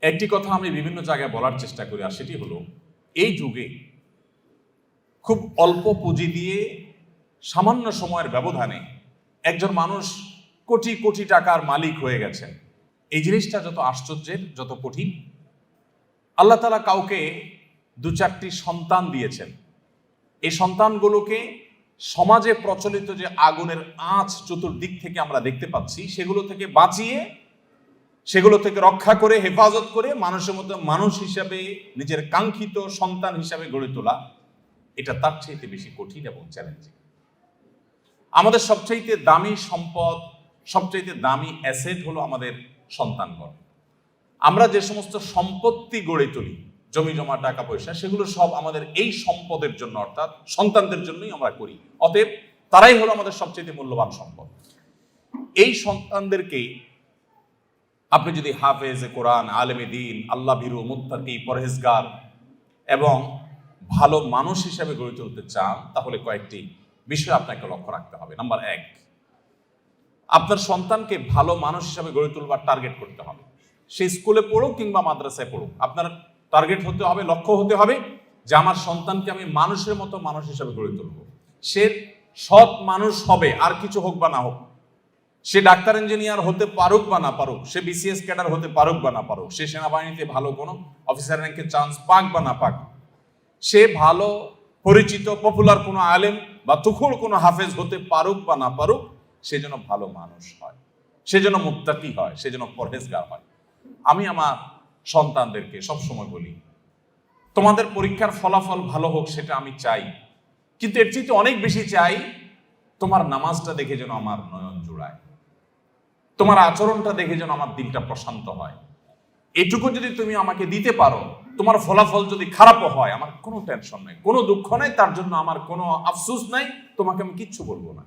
একটি কথা আমি বিভিন্ন জায়গায় বলার চেষ্টা করি, আর সেটি হলো এই যুগে খুব অল্প পুঁজি দিয়ে সামান্য সময়ের ব্যবধানে একজন মানুষ কোটি কোটি টাকার মালিক হয়ে গেছেন। এই জিনিসটা যত আশ্চর্যের, যত কঠিন। আল্লাহ তাআলা কাউকে দু চারটি সন্তান দিয়েছেন, এই সন্তানগুলোকে সমাজে প্রচলিত যে আগুনের আঁচ চতুর্দিক থেকে আমরা দেখতে পাচ্ছি সেগুলো থেকে বাঁচিয়ে, সেগুলো থেকে রক্ষা করে, হেফাজত করে মানুষের মধ্যে মানুষ হিসাবে, নিজের কাঙ্ক্ষিত সন্তান হিসাবে গড়ে তোলা, এটা তার চাইতে বেশি কঠিন এবং চ্যালেঞ্জিং। আমাদের সবচাইতে দামি সম্পদ, সবচাইতে দামি অ্যাসেট হলো আমাদের সন্তানগণ। আমরা যে সমস্ত সম্পত্তি গড়ে তুলি, জমি জমা, টাকা পয়সা, সেগুলো সব আমাদের এই সম্পদের জন্য, অর্থাৎ সন্তানদের জন্যই আমরা করি। অতএব তারাই হলো আমাদের সবচেয়ে মূল্যবান সম্পদ। এই সন্তানদেরকে আপনি যদি হাফেজ কোরআন, আলেমে দ্বীন, আল্লাহ ভীরু, মুত্তাকি, পরহেজগার এবং ভালো মানুষ হিসেবে গড়ে তুলতে চান, তাহলে কয়েকটি বিষয় আপনাকে লক্ষ্য রাখতে হবে। নাম্বার 1, আপনার সন্তানকে ভালো মানুষ হিসেবে গড়ে তুলবার টার্গেট করতে হবে। সে স্কুলে পড়ুক কিংবা মাদ্রাসায় পড়ুক, আপনার টার্গেট হতে হবে, লক্ষ্য হতে হবে যে আমার সন্তানকে আমি মানুষের মতো মানুষ হিসেবে গড়ে তুলব। সে সৎ মানুষ হবে, আর কিছু হোক বা না হোক। সে ডাক্তার ইঞ্জিনিয়ার হতে পারুক বা না পারুক, সে বিসিএস ক্যাডার হতে পারুক বা না পারুক, সে সেনাবাহিনীতে ভালো কোনো অফিসার র্যাঙ্কের চান্স পাক বা না পাক, সে ভালো পরিচিত পপুলার কোনো আলেম বা তুখুল কোনো হাফেজ হতে পারুক বা না পারুক, সে যেন ভালো মানুষ হয়, সে যেন মুত্তাকি হয়, সে যেন পরহেজগার হয়। আমি আমার সন্তানদেরকে সবসময় বলি, তোমাদের পরীক্ষার ফলাফল ভালো হোক সেটা আমি চাই, কিন্তু এর চেয়ে অনেক বেশি চাই তোমার নামাজটা দেখে যেন আমার নয়ন জুড়ায়, তোমার আচরণটা দেখে যেন আমার দিলটা প্রশান্ত হয়। এটুকু যদি তুমি আমাকে দিতে পারো, তোমার ফলাফল যদি খারাপও হয়, আমার কোনো টেনশন নাই, কোনো দুঃখ নাই, তার জন্য আমার কোনো আফসোস নাই, তোমাকে আমি কিচ্ছু বলবো না।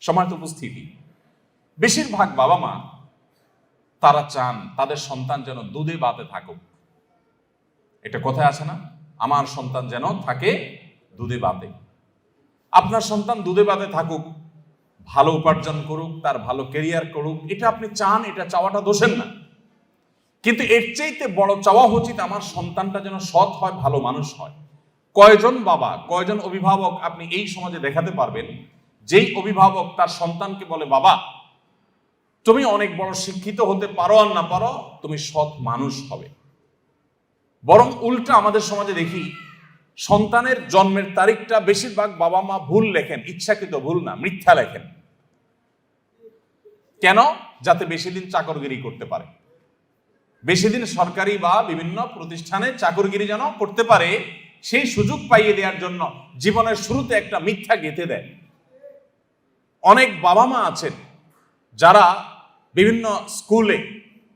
সম্মানিত উপস্থিতি, বেশিরভাগ বাবা মা তারা চান তাদের সন্তান যেন দুধে ভাতে থাকুক। এটা কথায় আছে না, আমার সন্তান যেন থাকে দুধে ভাতে। আপনার সন্তান দুধে ভাতে থাকুক, ভালো উপার্জন করুক, তার ভালো ক্যারিয়ার করুক, এটা আপনি চান, এটা চাওয়াটা দোষের না। কিন্তু এর চাইতে বড় চাওয়া উচিত আমার সন্তানটা যেন সৎ হয়, ভালো মানুষ হয়। কয়জন বাবা, কয়জন অভিভাবক আপনি এই সমাজে দেখাতে পারবেন যেই অভিভাবক তার সন্তানকে বলে, বাবা তুমি অনেক বড় শিক্ষিত হতে পারো আর না পারো, তুমি সৎ মানুষ হবে। বরং উল্টা আমাদের সমাজে দেখি, সন্তানের জন্মের তারিখটা বেশিরভাগ বাবা মা ভুল লেখেন, ইচ্ছাকৃত ভুল না, মিথ্যা লেখেন। কেন? যাতে বেশি দিন চাকরগিরি করতে পারে, বেশি দিন সরকারি বা বিভিন্ন প্রতিষ্ঠানে চাকরগিরি যেন করতে পারে, সেই সুযোগ পাইয়ে দেওয়ার জন্য জীবনের শুরুতে একটা মিথ্যা গেঁথে দেয়। অনেক বাবা মা আছেন যারা বিভিন্ন স্কুলে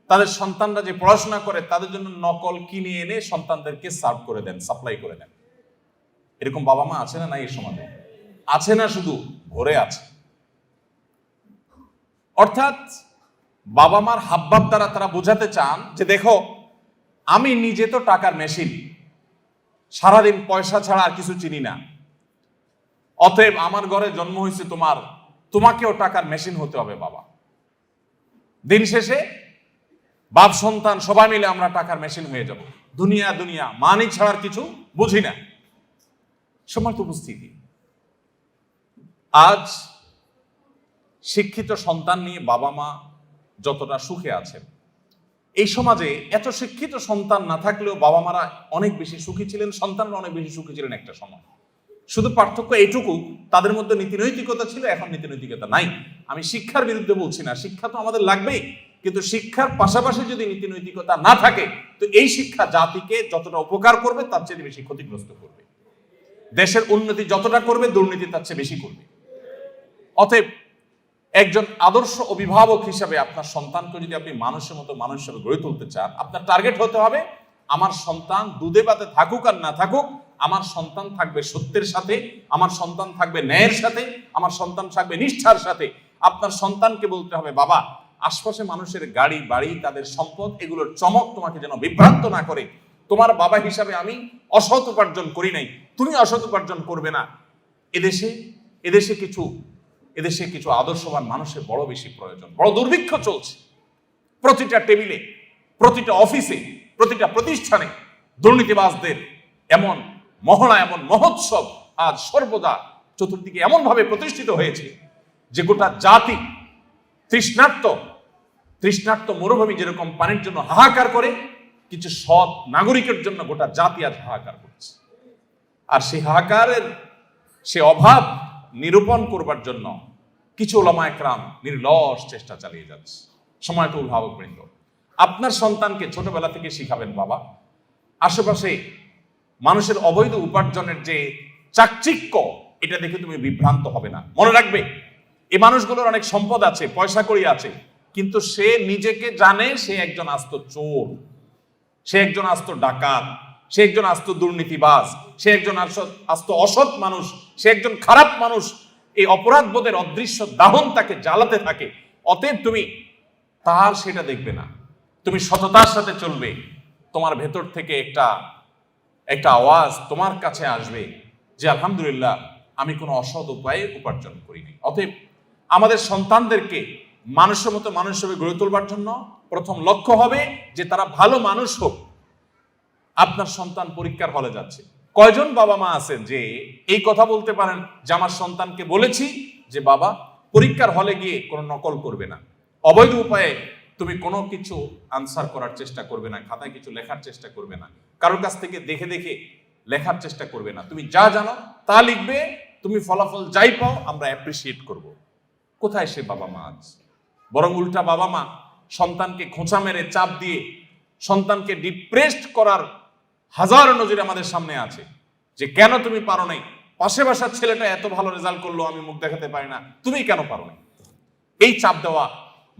তাদের সন্তানরা যে পড়াশোনা করে তাদের জন্য নকল কিনে এনে সন্তানদেরকে সার্ভ করে দেন, সাপ্লাই করে দেন। এরকম বাবা মা আছে না? নাই এই সমাজে আছে না? শুধু ভরে আছে। অর্থাৎ বাবা মার হাবভাব দ্বারা তারা বোঝাতে চান যে দেখো, আমি নিজে তো টাকার মেশিন, সারাদিন পয়সা ছাড়া আর কিছু চিনি না, অতএব আমার ঘরে জন্ম হয়েছে তোমাকেও টাকার মেশিন হতে হবে বাবা। দিন শেষে বাপ সন্তান সবাই মিলে আমরা টাকার মেশিন হয়ে যাব। দুনিয়া মানি ছাড়ার কিছু বুঝি না। সম্মানিত উপস্থিতি, আজ শিক্ষিত সন্তান নিয়ে বাবা মা যতটা সুখে আছেন, এই সমাজে এত শিক্ষিত সন্তান না থাকলেও বাবা মারা অনেক বেশি সুখী ছিলেন, সন্তানরা অনেক বেশি সুখী ছিলেন একটা সময়। শুধু পার্থক্য এইটুকু, তাদের মধ্যে নীতিনৈতিকতা ছিল, এখন নীতিনৈতিকতা নাই। আমি শিক্ষার বিরুদ্ধে বলছি না, শিক্ষা তো আমাদের লাগবেই, কিন্তু শিক্ষার পাশাপাশি যদি নীতিনৈতিকতা না থাকে, তো এই শিক্ষা জাতিকে যতটা উপকার করবে তার চেয়ে বেশি ক্ষতিগ্রস্ত করবে। দেশের উন্নতি যতটা করবে, দুর্নীতি তার চেয়ে বেশি করবে। অতএব একজন আদর্শ অভিভাবক হিসাবে আপনার সন্তানকে যদি আপনি মানুষের মতো মানুষ হিসেবে গড়ে তুলতে চান, আপনার টার্গেট হতে হবে আমার সন্তান দুধে ভাতে থাকুক আর না থাকুক, আমার সন্তান থাকবে সত্যের সাথে, আমার সন্তান থাকবে ন্যায়ের সাথে, আমার সন্তান থাকবে নিষ্ঠার সাথে। আপনার সন্তানকে বলতে হবে, বাবা আশপাশে মানুষের গাড়ি বাড়ি, তাদের সম্পদ, এগুলোর চমক তোমাকে যেন বিভ্রান্ত না করে। তোমার বাবা হিসাবে আমি অসৎ উপার্জন করি নাই, তুমি অসৎ উপার্জন করবে না। এদেশে কিছু আদর্শবান মানুষের বড় বেশি প্রয়োজন। বড় দুর্ভিক্ষ চলছে, প্রতিটা টেবিলে প্রতিটা অফিসে, প্রতিটা প্রতিষ্ঠানে দুর্নীতিবাজদের এমন মহড়া, এমন মহোৎসব আজ সর্বদা চতুর্দিকে এমন ভাবে প্রতিষ্ঠিত হয়েছে যে গোটা জাতি তৃষ্ণার্ত মরুভূমি যেরকম পানির জন্য হাহাকার করে, কিছু সৎ নাগরিকের জন্য গোটা জাতি আজ হাহাকার করছে। আর সেই হাহাকারের সে অভাব নিরূপণ করবার জন্য কিছু ওলামা একরাম নির্লস চেষ্টা চালিয়ে যাচ্ছে। সময় তো অভিভাবকবৃন্দ, আপনার সন্তানকে ছোটবেলা থেকে শিখাবেন, বাবা, আশেপাশে মানুষের অবৈধ উপার্জনের যে চাকচিক্য, এটা দেখে তুমি বিভ্রান্ত হবে না। মনে রাখবে, এই মানুষগুলোর অনেক সম্পদ আছে, পয়সা কড়ি আছে, কিন্তু সে নিজেকে জানে সে একজন আস্ত চোর, সে একজন আস্ত ডাকাত, সে একজন আস্ত দুর্নীতিবাজ, সে একজন আস্ত অসৎ মানুষ, সে একজন খারাপ মানুষ। এই অপরাধ বোধের অদৃশ্য দাহন তাকে জ্বালাতে থাকে। অতএব তুমি তার সেটা দেখবে না, তুমি সততার সাথে চলবে। তোমার ভেতর থেকে একটা আওয়াজ তোমার কাছে আসবে যে আলহামদুলিল্লাহ, আমি কোনো অসৎ উপায়ে উপার্জন করিনি। অতএব আমাদের সন্তানদেরকে মানুষের মতো মানুষ হিসেবে গড়ে তোলবার জন্য প্রথম লক্ষ্য হবে যে তারা ভালো মানুষ হোক। আপনার সন্তান পরীক্ষার হলে যাচ্ছে, কয়জন বাবা মা আছেন যে এই কথা বলতে পারেন যে আমার সন্তানকে বলেছি যে বাবা, পরীক্ষার হলে গিয়ে কোনো নকল করবে না, অবৈধ উপায়ে তুমি কোনো কিছু আনসার করার চেষ্টা করবে না, খাতায় কিছু লেখার চেষ্টা করবে না, কারোর কাছ থেকে দেখে দেখে লেখার চেষ্টা করবে না, তুমি যা জানো তা লিখবে, তুমি ফলাফল যাই পাও আমরা অ্যাপ্রিসিয়েট করব। কোথায় সে বাবা মা আজ? বরং উল্টা বাবা মা সন্তানকে খোঁচা মেরে চাপ দিয়ে সন্তানকে ডিপ্রেসড করার হাজার নজির আমাদের সামনে আছে যে কেন তুমি পারো নাই, পাশে বাসার ছেলেটা এত ভালো রেজাল্ট করলো, আমি মুখ দেখাতে পারি না, তুমি কেন পারো নাই। এই চাপ দেওয়া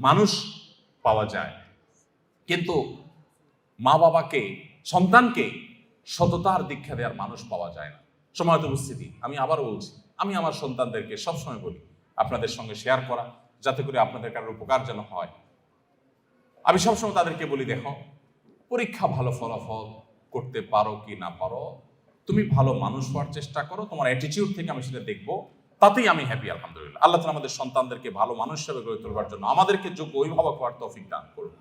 মানুষ পাওয়া যায়, কিন্তু মা বাবাকে, সন্তানকে সততার দীক্ষা দেওয়ার মানুষ পাওয়া যায় না। সময়ত উপস্থিতি, আমি আবারও বলছি, আমি আমার সন্তানদেরকে সবসময় বলি আপনাদের সঙ্গে শেয়ার করা, যাতে করে আপনাদের কারোর উপকার যেন হয়। আমি সবসময় তাদেরকে বলি, দেখো, পরীক্ষা ভালো ফলাফল করতে পারো কি না পারো, তুমি ভালো মানুষ হওয়ার চেষ্টা করো, তোমার অ্যাটিটিউড থেকে আমি সেটা দেখবো, তাতেই আমি হ্যাপি। আলহামদুলিল্লাহ, আল্লাহ তাআলা আমাদের সন্তানদেরকে ভালো মানুষ হিসেবে গড়ে তোলবার জন্য আমাদেরকে যোগ্য অভিভাবক হওয়ার তৌফিক দান করুন।